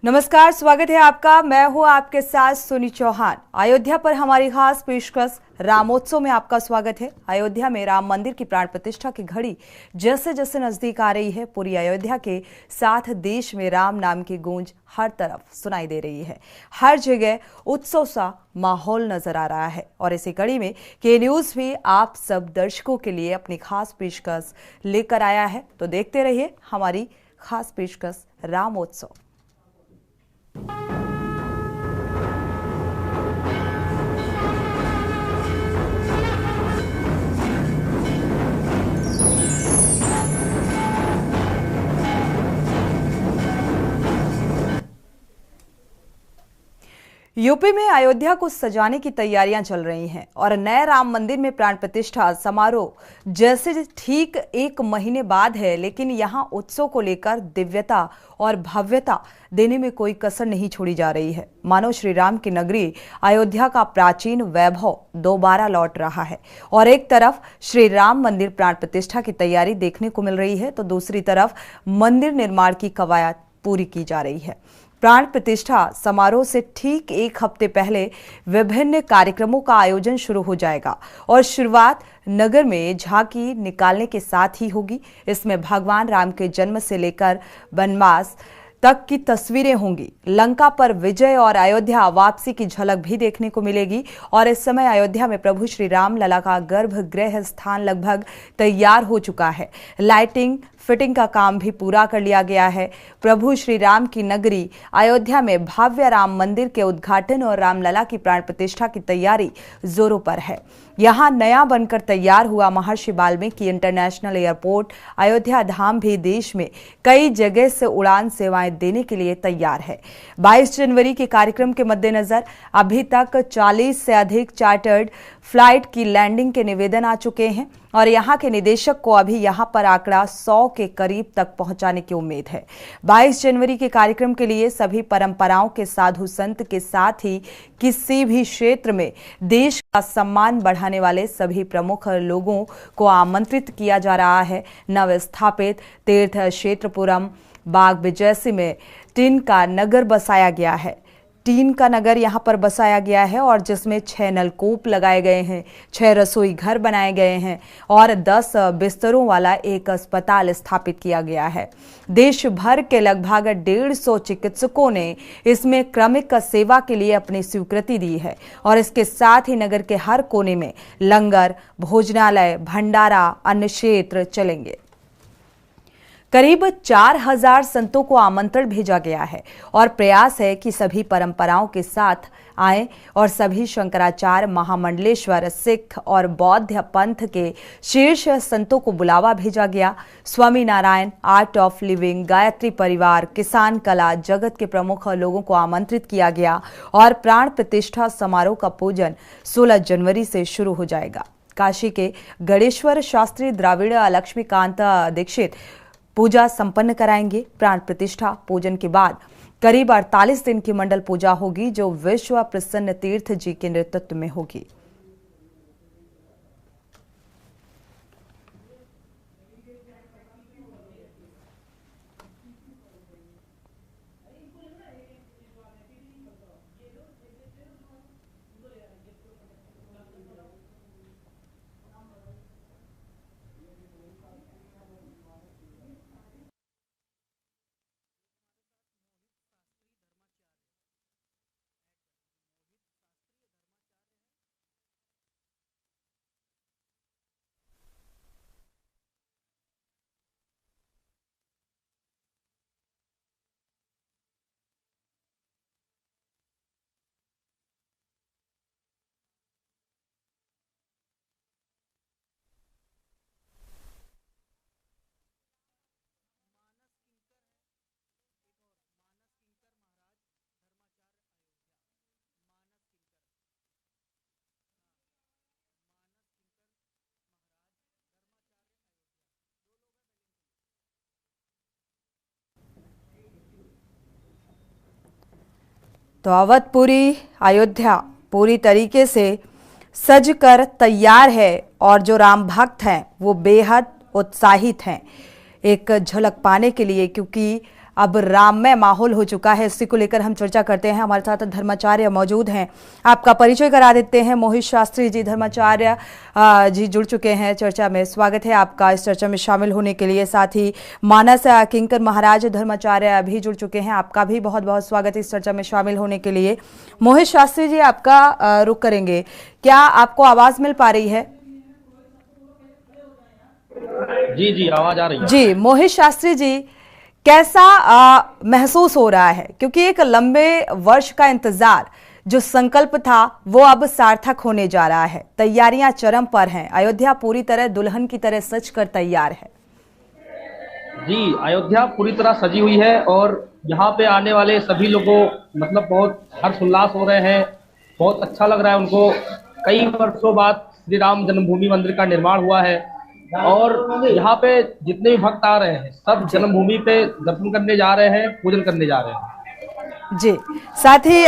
नमस्कार, स्वागत है आपका। मैं हूं आपके साथ सुनी चौहान। अयोध्या पर हमारी खास पेशकश रामोत्सव में आपका स्वागत है। अयोध्या में राम मंदिर की प्राण प्रतिष्ठा की घड़ी जैसे जैसे नजदीक आ रही है, पूरी अयोध्या के साथ देश में राम नाम की गूंज हर तरफ सुनाई दे रही है। हर जगह उत्सव सा माहौल नजर आ रहा है और इसी कड़ी में के न्यूज भी आप सब दर्शकों के लिए अपनी खास पेशकश लेकर आया है। तो देखते रहिए हमारी खास पेशकश रामोत्सव। यूपी में अयोध्या को सजाने की तैयारियां चल रही हैं और नए राम मंदिर में प्राण प्रतिष्ठा समारोह जैसे ठीक एक महीने बाद है, लेकिन यहां उत्सव को लेकर दिव्यता और भव्यता देने में कोई कसर नहीं छोड़ी जा रही है। मानो श्री राम की नगरी अयोध्या का प्राचीन वैभव दोबारा लौट रहा है और एक तरफ श्री राम मंदिर प्राण प्रतिष्ठा की तैयारी देखने को मिल रही है, तो दूसरी तरफ मंदिर निर्माण की कवायद पूरी की जा रही है। प्राण प्रतिष्ठा समारोह से ठीक एक हफ्ते पहले विभिन्न कार्यक्रमों का आयोजन शुरू हो जाएगा और शुरुआत नगर में झांकी निकालने के साथ ही होगी। इसमें भगवान राम के जन्म से लेकर वनवास तक की तस्वीरें होंगी। लंका पर विजय और अयोध्या वापसी की झलक भी देखने को मिलेगी और इस समय अयोध्या में प्रभु श्री राम लला का गर्भगृह स्थान लगभग तैयार हो चुका है। लाइटिंग फिटिंग का काम भी पूरा कर लिया गया है। प्रभु श्री राम की नगरी अयोध्या में भव्य राम मंदिर के उद्घाटन और रामलला की प्राण प्रतिष्ठा की तैयारी जोरों पर है। यहाँ नया बनकर तैयार हुआ महर्षि वाल्मीकि इंटरनेशनल एयरपोर्ट अयोध्या धाम भी देश में कई जगह से उड़ान सेवाएं देने के लिए तैयार है। 22 जनवरी के कार्यक्रम के मद्देनजर अभी तक 40 से अधिक चार्टर्ड फ्लाइट की लैंडिंग के निवेदन आ चुके हैं और यहाँ के निदेशक को अभी यहाँ पर आंकड़ा 100 के करीब तक पहुंचाने की उम्मीद है। 22 जनवरी के कार्यक्रम के लिए सभी परंपराओं के साधु संत के साथ ही किसी भी क्षेत्र में देश का सम्मान बढ़ाने वाले सभी प्रमुख लोगों को आमंत्रित किया जा रहा है। नवस्थापित तीर्थ क्षेत्रपुरम बाग विजयसी में टीन का नगर बसाया गया है। टीन का नगर यहाँ पर बसाया गया है और जिसमें 6 नलकूप लगाए गए हैं, 6 रसोई घर बनाए गए हैं और 10 बिस्तरों वाला एक अस्पताल स्थापित किया गया है। देश भर के लगभग 150 चिकित्सकों ने इसमें क्रमिक सेवा के लिए अपनी स्वीकृति दी है और इसके साथ ही नगर के हर कोने में लंगर, भोजनालय, भंडारा, अन्न क्षेत्र चलेंगे। करीब 4000 संतों को आमंत्रण भेजा गया है और प्रयास है कि सभी परंपराओं के साथ आए और सभी शंकराचार्य, महामंडलेश्वर, सिख और बौद्ध पंथ के शीर्ष संतों को बुलावा भेजा गया। Swami Narayan, art of living, Gayatri Parivar, किसान कला जगत के प्रमुख लोगों को आमंत्रित किया गया और प्राण प्रतिष्ठा समारोह का पूजन 16 जनवरी से शुरू हो जाएगा। काशी के गणेश्वर शास्त्री द्राविड़ लक्ष्मीकांत दीक्षित पूजा संपन्न कराएंगे। प्राण प्रतिष्ठा पूजन के बाद करीब 48 दिन की मंडल पूजा होगी जो विश्व प्रसन्न तीर्थ जी के नेतृत्व में होगी। तो अवधपुरी अयोध्या पूरी तरीके से सज कर तैयार है और जो राम भक्त हैं वो बेहद उत्साहित हैं एक झलक पाने के लिए, क्योंकि अब राममय माहौल हो चुका है। इसी को लेकर हम चर्चा करते हैं। हमारे साथ धर्माचार्य मौजूद हैं, आपका परिचय करा देते हैं। मोहित शास्त्री जी धर्माचार्य जी जुड़ चुके हैं चर्चा में। स्वागत है आपका इस चर्चा में शामिल होने के लिए। साथ ही मानस किंकर महाराज धर्माचार्य भी जुड़ चुके हैं, आपका भी बहुत बहुत स्वागत है इस चर्चा में शामिल होने के लिए। मोहित शास्त्री जी आपका रुख करेंगे, क्या आपको आवाज मिल पा रही है? जी जी, आवाज आ रही है जी। मोहित शास्त्री जी, कैसा महसूस हो रहा है, क्योंकि एक लंबे वर्ष का इंतजार, जो संकल्प था वो अब सार्थक होने जा रहा है। तैयारियां चरम पर हैं, अयोध्या पूरी तरह दुल्हन की तरह सज कर तैयार है। जी, अयोध्या पूरी तरह सजी हुई है और यहाँ पे आने वाले सभी लोगों मतलब बहुत हर्षोल्लास हो रहे हैं। बहुत अच्छा लग रहा है उनको। कई वर्षों बाद श्री राम जन्मभूमि मंदिर का निर्माण हुआ है और यहाँ पे जितने भी भक्त आ रहे हैं सब जन्मभूमि पे दर्शन करने जा रहे हैं, पूजन करने जा रहे हैं। जी। साथ ही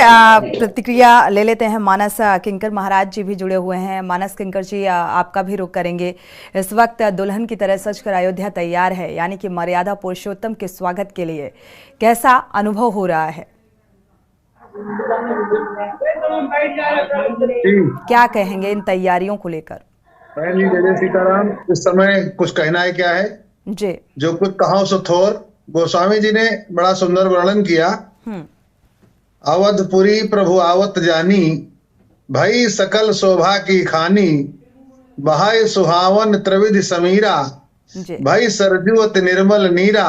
प्रतिक्रिया ले लेते हैं। मानस किंकर महाराज जी भी जुड़े हुए हैं। मानस किंकर जी, आपका भी रुख करेंगे। इस वक्त दुल्हन की तरह सजकर अयोध्या तैयार है, यानी कि मर्यादा पुरुषोत्तम के स्वागत के लिए। कैसा अनुभव हो रहा है, क्या कहेंगे इन तैयारियों को लेकर? जी, जय सीताराम। इस समय कुछ कहना है क्या है जी, जो कुछ कहा सो थोर। गोस्वामी जी ने बड़ा सुंदर वर्णन किया। अवधपुरी प्रभु आवत जानी, भई सकल शोभा की खानी, बहाय सुहावन त्रिविध समीरा, भई सरजू अति निर्मल नीरा,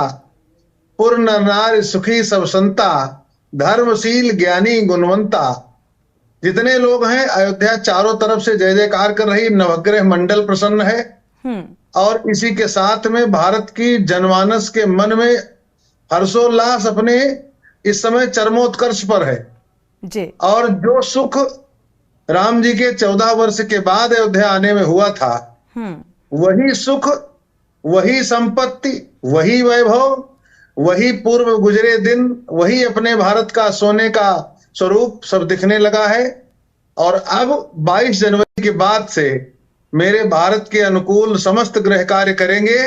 पूर्ण नार सुखी सब संता, धर्मशील ज्ञानी गुणवंता। जितने लोग हैं, अयोध्या चारों तरफ से जय जयकार कर रही, नवग्रह मंडल प्रसन्न है और इसी के साथ में भारत की जनमानस के मन में हर्षोल्लास अपने इस समय चरमोत्कर्ष पर है जी। और जो सुख राम जी के 14 वर्ष के बाद अयोध्या आने में हुआ था, वही सुख, वही संपत्ति, वही वैभव, वही पूर्व गुजरे दिन, वही अपने भारत का सोने का स्वरूप सब दिखने लगा है। और अब 22 जनवरी के बाद से मेरे भारत के अनुकूल समस्त ग्रह कार्य करेंगे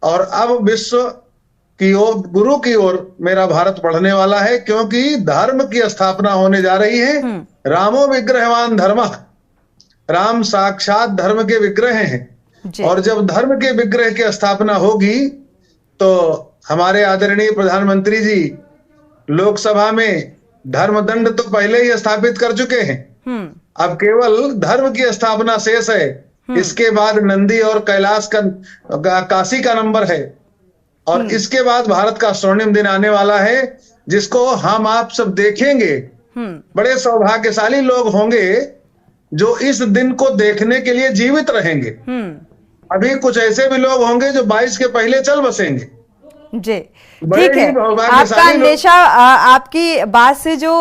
और अब विश्व की ओर, गुरु की ओर मेरा भारत बढ़ने वाला है, क्योंकि धर्म की स्थापना होने जा रही है। रामो विग्रहवान धर्म, राम साक्षात धर्म के विग्रह हैं और जब धर्म के विग्रह की स्थापना होगी तो हमारे आदरणीय प्रधानमंत्री जी लोकसभा में धर्मदंड तो पहले ही स्थापित कर चुके हैं। अब केवल धर्म की स्थापना शेष है। इसके बाद नंदी और कैलाश का, काशी का नंबर है और इसके बाद भारत का स्वर्णिम दिन आने वाला है, जिसको हम आप सब देखेंगे। बड़े सौभाग्यशाली लोग होंगे जो इस दिन को देखने के लिए जीवित रहेंगे। अभी कुछ ऐसे भी लोग होंगे जो 22 के पहले चल बसेंगे। जी, ठीक है। आपका अंदेशा, आपकी बात से जो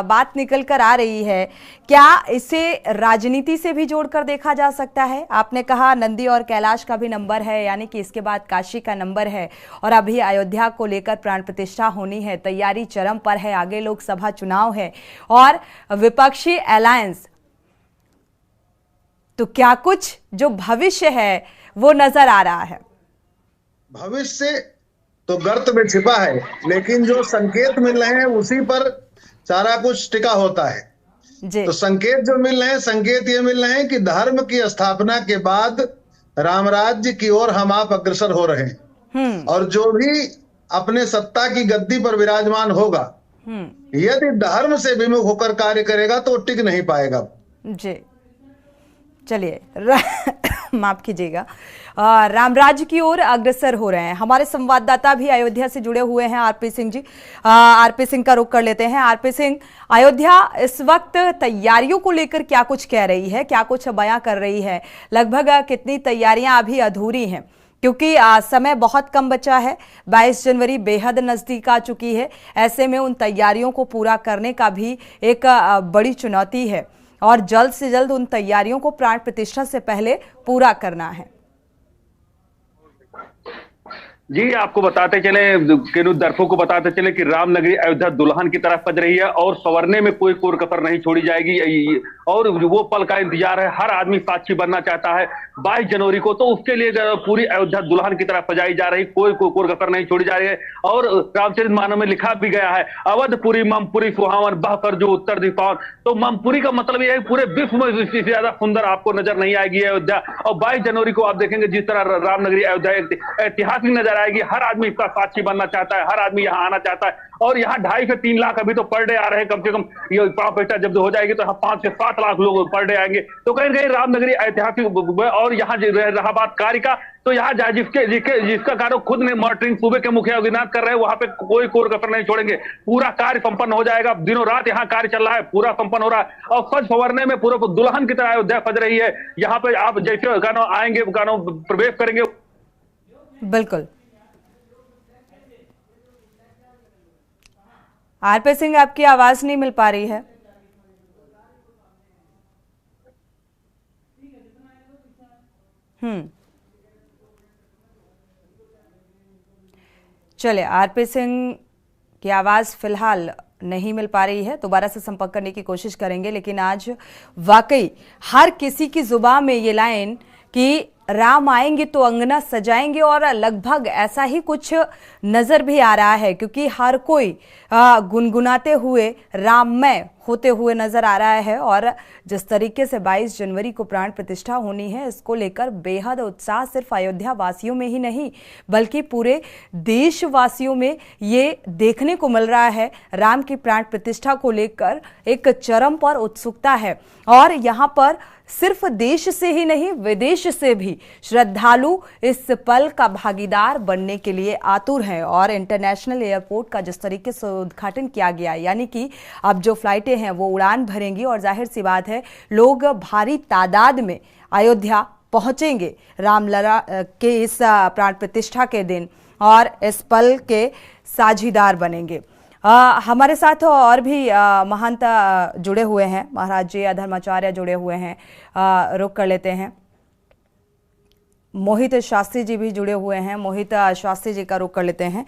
बात निकल कर आ रही है, क्या इसे राजनीति से भी जोड़कर देखा जा सकता है? आपने कहा नंदी और कैलाश का भी नंबर है, यानी कि इसके बाद काशी का नंबर है और अभी अयोध्या को लेकर प्राण प्रतिष्ठा होनी है, तैयारी चरम पर है, आगे लोकसभा चुनाव है और विपक्षी अलायंस। तो क्या कुछ जो भविष्य है वो नजर आ रहा है? भविष्य तो गर्त में छिपा है, लेकिन जो संकेत मिल रहे हैं उसी पर सारा कुछ टिका होता है जी। तो संकेत जो मिल रहे हैं, संकेत ये मिल रहे हैं कि धर्म की स्थापना के बाद रामराज्य की ओर हम आप अग्रसर हो रहे हैं और जो भी अपने सत्ता की गद्दी पर विराजमान होगा, यदि धर्म से विमुख होकर कार्य करेगा तो टिक नहीं पाएगा जी। चलिए, माफ कीजिएगा, रामराज्य की ओर अग्रसर हो रहे हैं। हमारे संवाददाता भी अयोध्या से जुड़े हुए हैं, आरपी सिंह जी। आरपी सिंह का रुख कर लेते हैं। आरपी सिंह, अयोध्या इस वक्त तैयारियों को लेकर क्या कुछ कह रही है, क्या कुछ बयां कर रही है? लगभग कितनी तैयारियां अभी अधूरी हैं, क्योंकि समय बहुत कम बचा है। 22 जनवरी बेहद नजदीक आ चुकी है। ऐसे में उन तैयारियों को पूरा करने का भी एक बड़ी चुनौती है और जल्द से जल्द उन तैयारियों को प्राण प्रतिष्ठा से पहले पूरा करना है। जी, आपको बताते चले कि दर्शकों को बताते चले कि रामनगरी अयोध्या दुल्हन की तरफ सज रही है और संवरने में कोई कोर कसर नहीं छोड़ी जाएगी। और वो पल का इंतजार है, हर आदमी साक्षी बनना चाहता है 22 जनवरी को, तो उसके लिए पूरी अयोध्या दुल्हन की तरफ सजाई जा रही, कोई कोर कसर नहीं छोड़ी जा रही है। और रामचरित मानस में लिखा भी गया है, अवधपुरी ममपुरी सुहावन बहकर जो उत्तर दिशाओं। तो ममपुरी का मतलब यह है पूरे विश्व में इससे ज्यादा सुंदर आपको नजर नहीं आएगी अयोध्या। और 22 जनवरी को आप देखेंगे जिस तरह रामनगरी अयोध्या ऐतिहासिक नजर आएगी, हर आदमी इसका साक्षी बनना चाहता है, हर आदमी यहाँ आना चाहता है। और यहाँ 2.5 से 3 लाख अभी तो पर डे आ रहे हैं, कम से कम ये प्राइस जब हो जाएगी तो यहाँ 5 से 7 लाख लोग पर डे आएंगे। तो कहीं ना कहीं रामनगरी ऐतिहासिक। और यहाँ रहा बात कार्य का, तो यहाँ जिसका कार्य खुद ने मॉनिटरिंग सूबे के मुखिया योगीनाथ कर रहे हैं, वहां पे कोई कोर कसर नहीं छोड़ेंगे, पूरा कार्य संपन्न हो जाएगा। दिनों रात यहाँ कार्य चल रहा है, पूरा संपन्न हो रहा है। और सज संवरने में पूरा दुल्हन की तरह अयोध्या सज रही है। यहाँ पे आप जैसे गानों आएंगे, गानों प्रवेश करेंगे। बिल्कुल। आरपी सिंह, आपकी आवाज नहीं मिल पा रही है। चलिए, आरपी सिंह की आवाज फिलहाल नहीं मिल पा रही है, दोबारा से संपर्क करने की कोशिश करेंगे। लेकिन आज वाकई हर किसी की जुबान में ये लाइन कि राम आएंगे तो अंगना सजाएंगे, और लगभग ऐसा ही कुछ नजर भी आ रहा है, क्योंकि हर कोई गुनगुनाते हुए राममय होते हुए नजर आ रहा है। और जिस तरीके से 22 जनवरी को प्राण प्रतिष्ठा होनी है, इसको लेकर बेहद उत्साह सिर्फ अयोध्या वासियों में ही नहीं बल्कि पूरे देशवासियों में ये देखने को मिल रहा है। राम की प्राण प्रतिष्ठा को लेकर एक चरम पर उत्सुकता है, और यहाँ पर सिर्फ देश से ही नहीं विदेश से भी श्रद्धालु इस पल का भागीदार बनने के लिए आतुर हैं। और इंटरनेशनल एयरपोर्ट का जिस तरीके से उद्घाटन किया गया, यानी कि अब जो फ्लाइटें हैं वो उड़ान भरेंगी, और जाहिर सी बात है लोग भारी तादाद में अयोध्या पहुंचेंगे रामलला के इस प्राण प्रतिष्ठा के दिन और इस पल के साझीदार बनेंगे। हमारे साथ और भी महंत जुड़े हुए हैं, महाराज जी धर्माचार्य जुड़े हुए हैं, रुक कर लेते हैं। मोहित शास्त्री जी भी जुड़े हुए हैं, मोहित शास्त्री जी का रुख कर लेते हैं।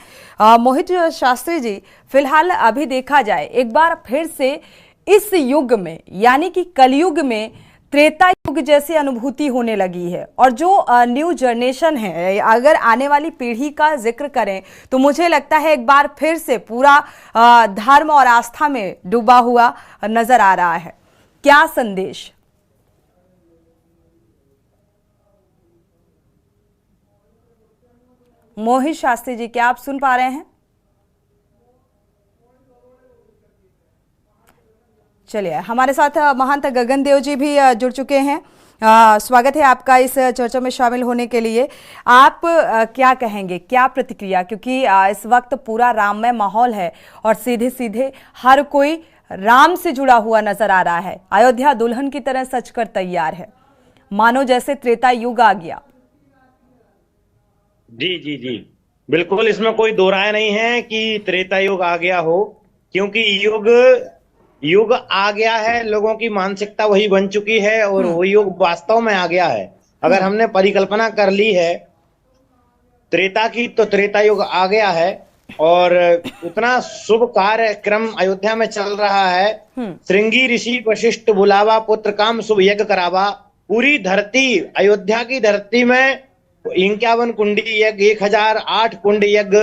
मोहित शास्त्री जी, फिलहाल अभी देखा जाए एक बार फिर से इस युग में यानी कि कलयुग में त्रेता युग जैसी अनुभूति होने लगी है। और जो न्यू जनरेशन है, अगर आने वाली पीढ़ी का जिक्र करें तो मुझे लगता है एक बार फिर से पूरा धर्म और आस्था में डूबा हुआ नजर आ रहा है। क्या संदेश? मोहित शास्त्री जी, क्या आप सुन पा रहे हैं? चलिए, हमारे साथ महंत गगनदेव जी भी जुड़ चुके हैं। स्वागत है आपका इस चर्चा में शामिल होने के लिए। आप क्या कहेंगे, क्या प्रतिक्रिया, क्योंकि इस वक्त पूरा राममय माहौल है और सीधे सीधे हर कोई राम से जुड़ा हुआ नजर आ रहा है। अयोध्या दुल्हन की तरह सज कर तैयार है, मानो जैसे त्रेता युग आ गया। जी जी जी, बिल्कुल, इसमें कोई दो राय नहीं है कि त्रेता युग आ गया हो, क्योंकि युग आ गया है, लोगों की मानसिकता वही बन चुकी है और वो युग वास्तव में आ गया है। अगर हमने परिकल्पना कर ली है त्रेता की, तो त्रेता युग आ गया है। और इतना शुभ कार्यक्रम अयोध्या में चल रहा है। श्रृंगी ऋषि वशिष्ठ बुलावा, पुत्र काम शुभ यज्ञ करावा। पूरी धरती, अयोध्या की धरती में 51 कुंडी यज्ञ, 1008 कुंड यज्ञ,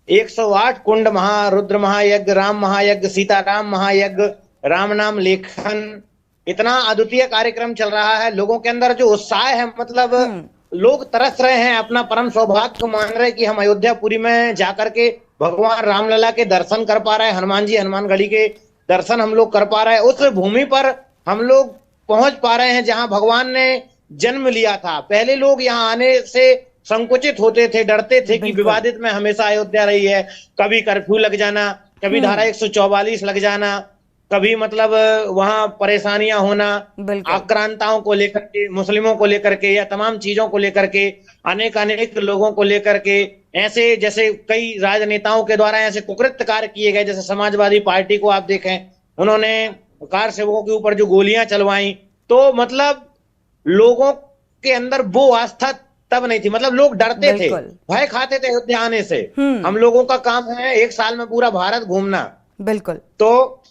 108 कुंड महारुद्र महायज्ञ, राम महायज्ञ, सीताराम महायज्ञ, राम नाम लेखन, इतना अद्वितीय कार्यक्रम चल रहा है। लोगों के अंदर जो उत्साह है, मतलब लोग तरस रहे हैं, अपना परम सौभाग्य मान रहे हैं कि हम अयोध्यापुरी में जाकर के भगवान रामलला के दर्शन कर पा रहे हैं, हनुमान जी हनुमानगढ़ी के दर्शन हम लोग कर पा रहे हैं। उस भूमि पर हम लोग पहुंच पा रहे हैं जहां भगवान ने जन्म लिया था। पहले लोग यहाँ आने से संकुचित होते थे, डरते थे कि विवादित में हमेशा अयोध्या रही है, कभी कर्फ्यू लग जाना, कभी धारा 144 लग जाना, कभी मतलब वहां परेशानियां होना, आक्रांताओं को लेकर के, मुस्लिमों को लेकर के, या तमाम चीजों को लेकर के, अनेक लोगों को लेकर के, ऐसे जैसे कई राजनेताओं के द्वारा ऐसे कुकृत्य कार्य किए गए। जैसे समाजवादी पार्टी को आप देखें, उन्होंने कार सेवकों के ऊपर जो गोलियां चलवाई, तो मतलब लोगों के अंदर वो आस्था तब नहीं थी। मतलब लोग डरते थे, बिल्कुल। भय खाते थे अयोध्या आने से। हम लोगों का काम है 1 साल में पूरा भारत घूमना। बिल्कुल। तो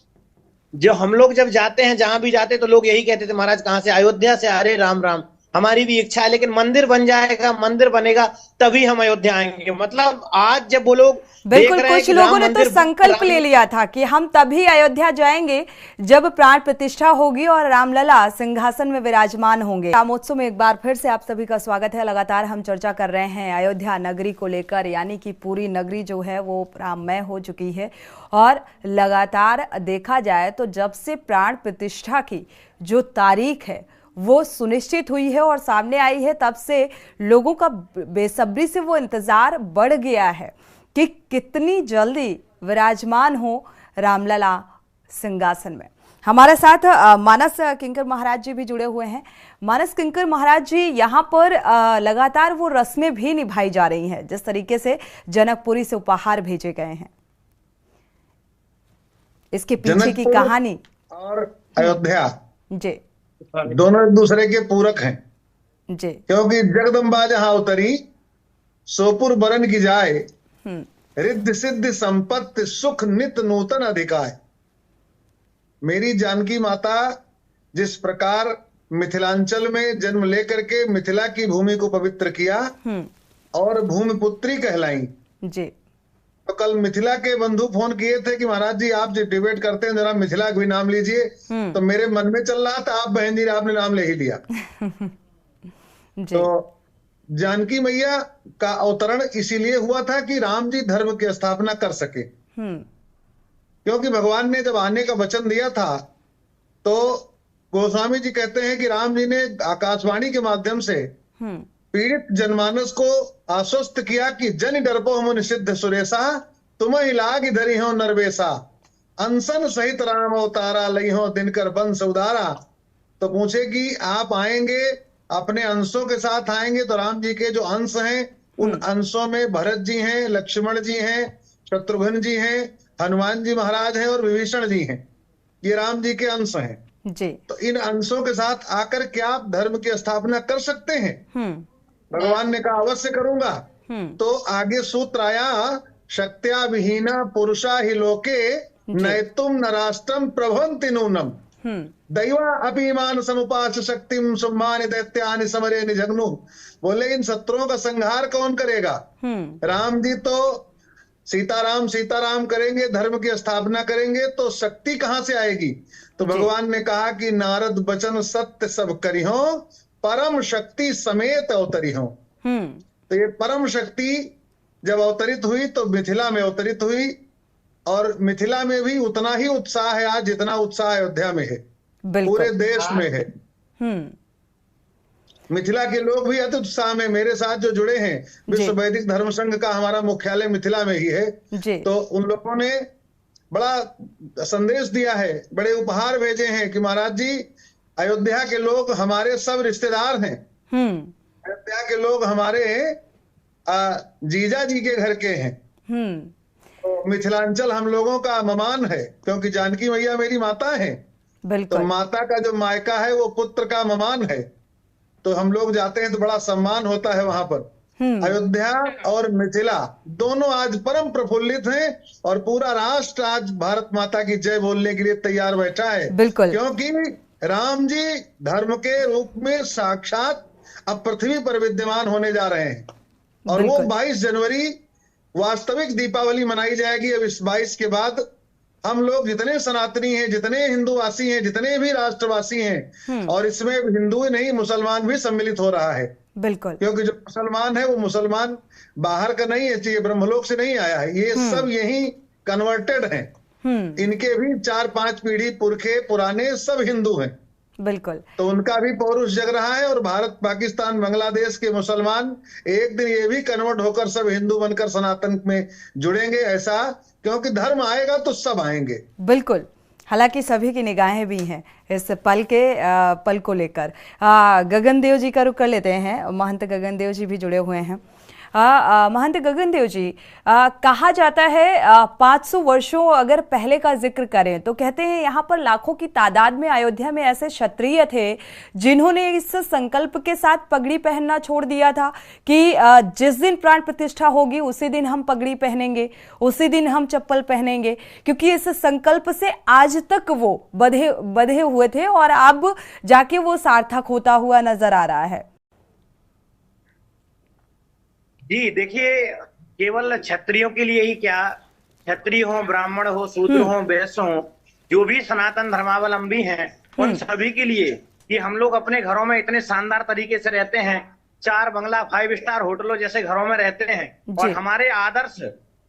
जो हम लोग जब जाते हैं, जहां भी जाते तो लोग यही कहते थे, महाराज कहाँ से? अयोध्या से। अरे राम राम, हमारी भी इच्छा है, लेकिन मंदिर बन जाएगा, मंदिर बनेगा तभी हम अयोध्या आएंगे। मतलब आज जब वो लोग देख बिल्कुल, रहे हैं कुछ कि लोगों राम ने तो मंदिर संकल्प ले लिया था कि हम तभी अयोध्या जाएंगे जब प्राण प्रतिष्ठा होगी और रामलला सिंहासन में विराजमान होंगे। रामोत्सव में एक बार फिर से आप सभी का स्वागत है। लगातार हम चर्चा कर रहे हैं अयोध्या नगरी को लेकर, यानी कि पूरी नगरी जो है वो राममय हो चुकी है। और लगातार देखा जाए तो जब से प्राण प्रतिष्ठा की जो तारीख है वो सुनिश्चित हुई है और सामने आई है, तब से लोगों का बेसब्री से वो इंतजार बढ़ गया है कि कितनी जल्दी विराजमान हो रामलला सिंहासन में। हमारे साथ मानस किंकर महाराज जी भी जुड़े हुए हैं। मानस किंकर महाराज जी, यहाँ पर लगातार वो रस्में भी निभाई जा रही हैं जिस तरीके से जनकपुरी से उपहार भेजे गए हैं, इसके पीछे की कहानी। और अयोध्या जी दोनों एक दूसरे के पूरक हैं जी। क्योंकि जगदम्बा जहां उतरी सोपुर बरन की जाए, रिद्धि सिद्धि संपत्ति सुख नित नूतन अधिकाय। मेरी जानकी माता जिस प्रकार मिथिलांचल में जन्म लेकर के मिथिला की भूमि को पवित्र किया और भूमिपुत्री कहलाई जी। तो कल मिथिला के बंधु फोन किए थे कि महाराज जी आप जो डिबेट करते हैं जरा मिथिला का भी नाम लीजिए। तो मेरे मन में चल रहा था आप बहन जी आपने नाम ले ही लिया। तो जानकी मैया का अवतरण इसीलिए हुआ था कि राम जी धर्म की स्थापना कर सके, क्योंकि भगवान ने जब आने का वचन दिया था तो गोस्वामी जी कहते हैं कि राम जी ने आकाशवाणी के माध्यम से पीड़ित जनमानस को आश्वस्त किया कि जन डरपो मुनि सिद्ध सुरेशा, तुम्हें लाग धरी हो नरवेशा, अनसन सहित राम अवतारा लई हो दिनकर बंस उदारा। तो पूछे कि आप आएंगे अपने अंशों के साथ आएंगे, तो राम जी के जो अंश हैं उन अंशों में भरत जी हैं, लक्ष्मण जी हैं, शत्रुघ्न जी हैं, हनुमान जी महाराज हैं और विभीषण जी हैं। ये राम जी के अंश हैं जी। तो इन अंशों के साथ आकर क्या आप धर्म की स्थापना कर सकते हैं? भगवान ने कहा अवश्य करूंगा। तो आगे सूत्र आया, शक्त्या विहीना पुरुषा ही लोके नैतुम नराष्ट्रम प्रभवन्ति नूनम, दैवा अभिमान समुपास शक्तिम सम्मान दैत्यानि समरे निजग्नु। बोले इन शत्रुओं का संहार कौन करेगा? राम जी तो सीताराम सीताराम करेंगे, धर्म की स्थापना करेंगे, तो शक्ति कहां से आएगी? तो भगवान ने कहा कि नारद बचन सत्य सब करिहो, परम शक्ति समेत अवतरी हो। तो ये परम शक्ति जब अवतरित हुई तो मिथिला में अवतरित हुई, और मिथिला में भी उतना ही उत्साह है आज जितना उत्साह अयोध्या में है, पूरे देश में है। मिथिला के लोग भी अति उत्साह में मेरे साथ जो जुड़े हैं, विश्व वैदिक धर्म संघ का हमारा मुख्यालय मिथिला में ही है, तो उन लोगों ने बड़ा संदेश दिया है, बड़े उपहार भेजे हैं कि महाराज जी अयोध्या के लोग हमारे सब रिश्तेदार हैं, अयोध्या के लोग हमारे जीजा जी के घर के हैं। तो मिथिलांचल हम लोगों का ममान है, क्योंकि जानकी मैया मेरी माता है। तो माता का जो मायका है वो पुत्र का ममान है, तो हम लोग जाते हैं तो बड़ा सम्मान होता है वहां पर। अयोध्या और मिथिला दोनों आज परम प्रफुल्लित हैं और पूरा राष्ट्र आज भारत माता की जय बोलने के लिए तैयार बैठा है, क्योंकि राम जी धर्म के रूप में साक्षात अब पृथ्वी पर विद्यमान होने जा रहे हैं। और वो 22 जनवरी वास्तविक दीपावली मनाई जाएगी। अब इस 22 के बाद हम लोग जितने सनातनी हैं, जितने हिंदूवासी हैं, जितने भी राष्ट्रवासी हैं, और इसमें हिंदू ही नहीं मुसलमान भी सम्मिलित हो रहा है। बिल्कुल, क्योंकि जो मुसलमान है वो मुसलमान बाहर का नहीं है, ये ब्रह्मलोक से नहीं आया है, ये सब यही कन्वर्टेड हैं। इनके भी 4-5 पीढ़ी पुरखे पुराने सब हिंदू हैं। बिल्कुल, तो उनका भी पौरुष जग रहा है, और भारत पाकिस्तान बांग्लादेश के मुसलमान एक दिन ये भी कन्वर्ट होकर सब हिंदू बनकर सनातन में जुड़ेंगे, ऐसा, क्योंकि धर्म आएगा तो सब आएंगे। बिल्कुल, हालांकि सभी की निगाहें भी हैं इस पल को लेकर। गगन देव जी का रुख कर लेते हैं, महंत गगन देव जी भी जुड़े हुए हैं। महंत गगनदेव जी, कहा जाता है 500 वर्षों अगर पहले का जिक्र करें तो कहते हैं यहाँ पर लाखों की तादाद में अयोध्या में ऐसे क्षत्रिय थे जिन्होंने इस संकल्प के साथ पगड़ी पहनना छोड़ दिया था कि जिस दिन प्राण प्रतिष्ठा होगी उसी दिन हम पगड़ी पहनेंगे, उसी दिन हम चप्पल पहनेंगे, क्योंकि इस संकल्प से आज तक वो बंधे हुए थे और अब जाके वो सार्थक होता हुआ नजर आ रहा है। जी देखिए, केवल क्षत्रियों के लिए ही क्या, क्षत्रिय हो, ब्राह्मण हो, शूद्र हो, वैश्य हो, जो भी सनातन धर्मावलंबी हैं उन सभी के लिए कि हम लोग अपने घरों में इतने शानदार तरीके से रहते हैं, 4 बंगला 5 स्टार होटलों जैसे घरों में रहते हैं और हमारे आदर्श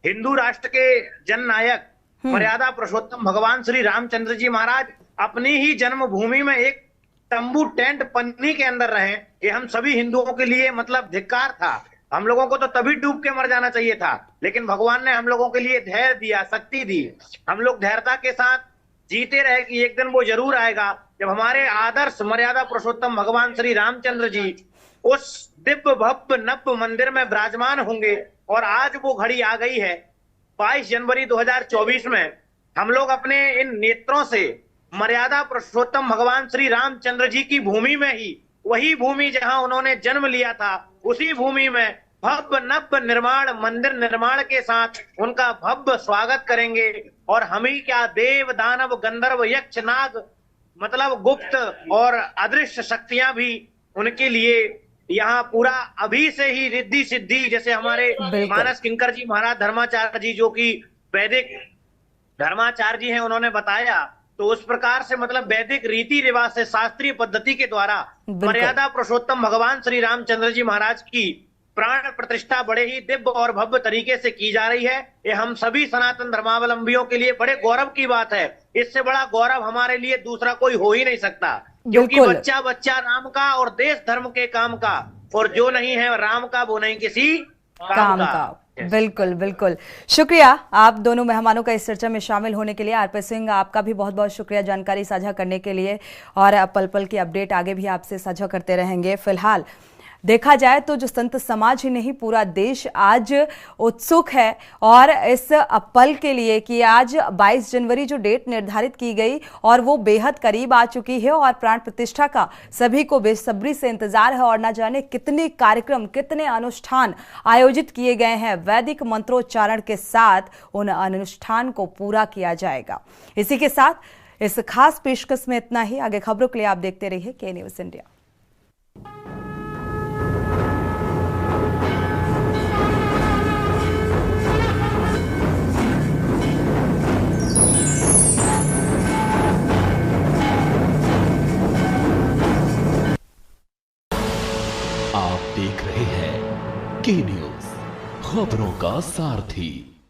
हिंदू राष्ट्र के जननायक मर्यादा पुरुषोत्तम भगवान श्री रामचंद्र जी महाराज अपनी ही जन्मभूमि में एक तंबू टेंट पन्नी के अंदर रहे। ये हम सभी हिंदुओं के लिए मतलब धिक्कार था। हम लोगों को तो तभी डूब के मर जाना चाहिए था, लेकिन भगवान ने हम लोगों के लिए धैर्य दिया, शक्ति दी। हम लोग धैर्यता के साथ जीते रहे कि एक दिन वो जरूर आएगा जब हमारे आदर्श मर्यादा पुरुषोत्तम भगवान श्री रामचंद्र जी उस दिव्य भव्य नव्य मंदिर में विराजमान होंगे। और आज वो घड़ी आ गई है। 22 जनवरी 2024 में हम लोग अपने इन नेत्रों से मर्यादा पुरुषोत्तम भगवान श्री रामचंद्र जी की भूमि में ही, वही भूमि जहां उन्होंने जन्म लिया था, उसी भूमि में भव्य नव्य निर्माण मंदिर निर्माण के साथ उनका भव्य स्वागत करेंगे। और हम ही क्या, देव दानव गंधर्व यक्ष नाग मतलब गुप्त और अदृश्य शक्तियां भी उनके लिए यहाँ पूरा अभी से ही रिद्धि सिद्धि, जैसे हमारे मानस किंकर जी महाराज धर्माचार्य जी जो कि वैदिक धर्माचार्य जी हैं, उन्होंने बताया, तो उस प्रकार से मतलब वैदिक रीति रिवाज से शास्त्रीय पद्धति के द्वारा मर्यादा पुरुषोत्तम भगवान श्री रामचंद्र जी महाराज की प्राण प्रतिष्ठा बड़े ही दिव्य और भव्य तरीके से की जा रही है। ये हम सभी सनातन धर्मावलंबियों के लिए बड़े गौरव की बात है। इससे बड़ा गौरव हमारे लिए दूसरा कोई हो ही नहीं सकता, क्योंकि बच्चा बच्चा राम का और देश धर्म के काम का, और जो नहीं है राम का वो नहीं किसी काम का। बिल्कुल बिल्कुल, शुक्रिया आप दोनों मेहमानों का इस चर्चा में शामिल होने के लिए। आरपी सिंह, आपका भी बहुत बहुत शुक्रिया जानकारी साझा करने के लिए, और पल पल की अपडेट आगे भी आपसे साझा करते रहेंगे। फिलहाल देखा जाए तो जो संत समाज ही नहीं, पूरा देश आज उत्सुक है और इस पल के लिए कि आज 22 जनवरी जो डेट निर्धारित की गई और वो बेहद करीब आ चुकी है और प्राण प्रतिष्ठा का सभी को बेसब्री से इंतजार है। और न जाने कितने कार्यक्रम, कितने अनुष्ठान आयोजित किए गए हैं। वैदिक मंत्रोच्चारण के साथ उन अनुष्ठान को पूरा किया जाएगा। इसी के साथ इस खास पेशकश में इतना ही। आगे खबरों के लिए आप देखते रहिए के न्यूज़ इंडिया। आप देख रहे हैं के न्यूज़, खबरों का सारथी।